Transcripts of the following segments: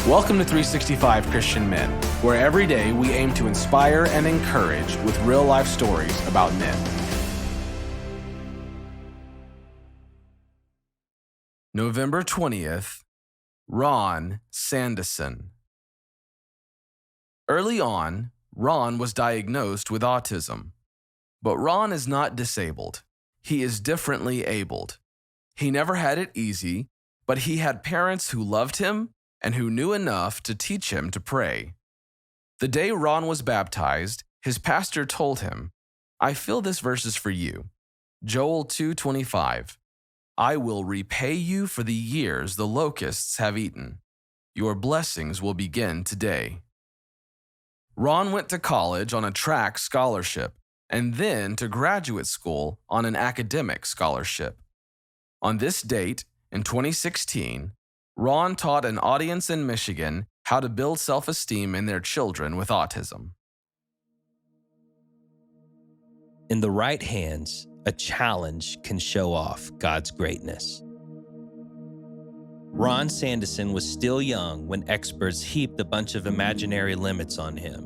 Welcome to 365 Christian Men, where every day we aim to inspire and encourage with real-life stories about men. November 20th, Ron Sandison. Early on, Ron was diagnosed with autism. But Ron is not disabled. He is differently abled. He never had it easy, but he had parents who loved him and who knew enough to teach him to pray. The day Ron was baptized, his pastor told him, "I feel this verse is for you. Joel 2:25. I will repay you for the years the locusts have eaten. Your blessings will begin today." Ron went to college on a track scholarship and then to graduate school on an academic scholarship. On this date, in 2016, Ron taught an audience in Michigan how to build self-esteem in their children with autism. In the right hands, a challenge can show off God's greatness. Ron Sandison was still young when experts heaped a bunch of imaginary limits on him.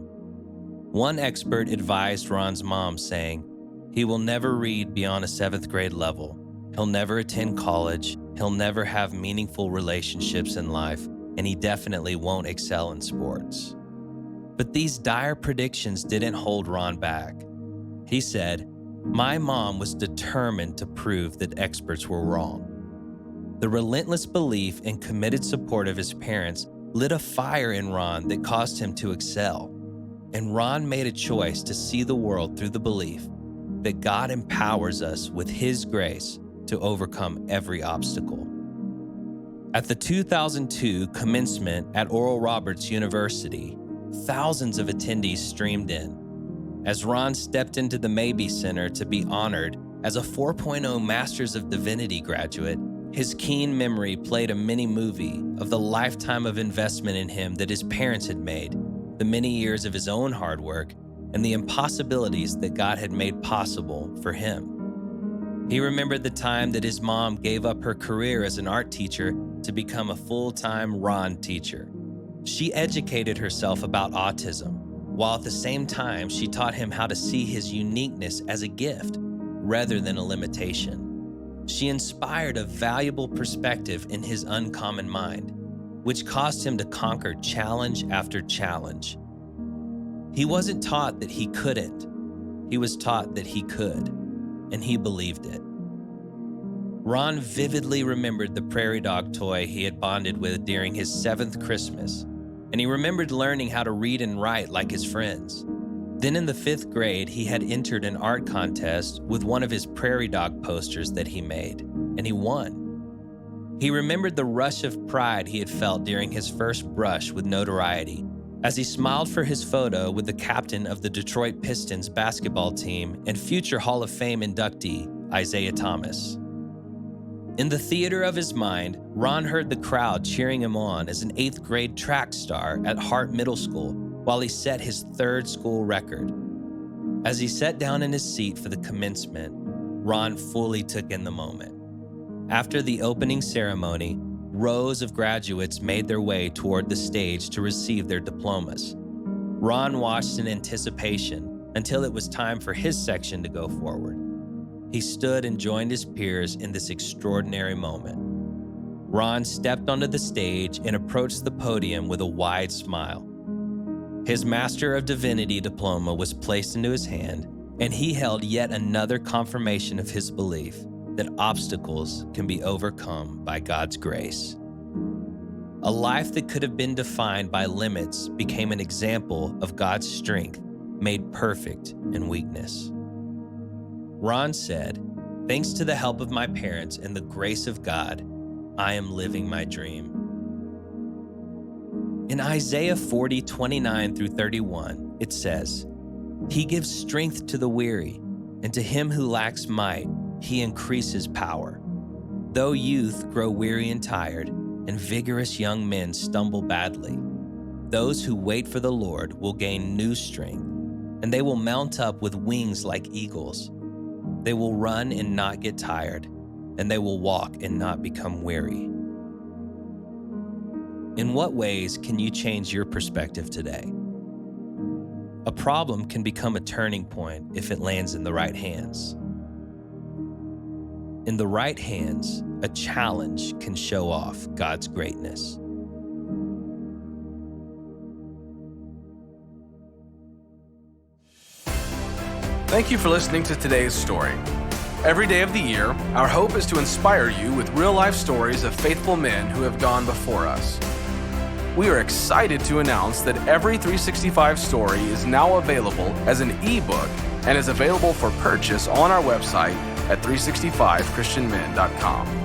One expert advised Ron's mom, saying, "He will never read beyond a 7th grade level. He'll never attend college. He'll never have meaningful relationships in life, and he definitely won't excel in sports." But these dire predictions didn't hold Ron back. He said, "My mom was determined to prove that experts were wrong." The relentless belief and committed support of his parents lit a fire in Ron that caused him to excel. And Ron made a choice to see the world through the belief that God empowers us with His grace to overcome every obstacle. At the 2002 commencement at Oral Roberts University, thousands of attendees streamed in. As Ron stepped into the Mabee Center to be honored as a 4.0 Masters of Divinity graduate, his keen memory played a mini-movie of the lifetime of investment in him that his parents had made, the many years of his own hard work, and the impossibilities that God had made possible for him. He remembered the time that his mom gave up her career as an art teacher to become a full-time Ron teacher. She educated herself about autism, while at the same time she taught him how to see his uniqueness as a gift rather than a limitation. She inspired a valuable perspective in his uncommon mind, which caused him to conquer challenge after challenge. He wasn't taught that he couldn't. He was taught that he could, and he believed it. Ron vividly remembered the prairie dog toy he had bonded with during his 7th Christmas, and he remembered learning how to read and write like his friends. Then in the 5th grade, he had entered an art contest with one of his prairie dog posters that he made, and he won. He remembered the rush of pride he had felt during his first brush with notoriety, as he smiled for his photo with the captain of the Detroit Pistons basketball team and future Hall of Fame inductee, Isaiah Thomas. In the theater of his mind, Ron heard the crowd cheering him on as an 8th grade track star at Hart Middle School while he set his 3rd school record. As he sat down in his seat for the commencement, Ron fully took in the moment. After the opening ceremony, rows of graduates made their way toward the stage to receive their diplomas. Ron watched in anticipation until it was time for his section to go forward. He stood and joined his peers in this extraordinary moment. Ron stepped onto the stage and approached the podium with a wide smile. His Master of Divinity diploma was placed into his hand, and he held yet another confirmation of his belief that obstacles can be overcome by God's grace. A life that could have been defined by limits became an example of God's strength made perfect in weakness. Ron said, "Thanks to the help of my parents and the grace of God, I am living my dream." In Isaiah 40:29 through 31, it says, "He gives strength to the weary, and to him who lacks might, He increases power. Though youth grow weary and tired, and vigorous young men stumble badly, those who wait for the Lord will gain new strength, and they will mount up with wings like eagles. They will run and not get tired, and they will walk and not become weary." In what ways can you change your perspective today? A problem can become a turning point if it lands in the right hands. In the right hands, a challenge can show off God's greatness. Thank you for listening to today's story. Every day of the year, our hope is to inspire you with real-life stories of faithful men who have gone before us. We are excited to announce that every 365 story is now available as an ebook and is available for purchase on our website at 365christianmen.com.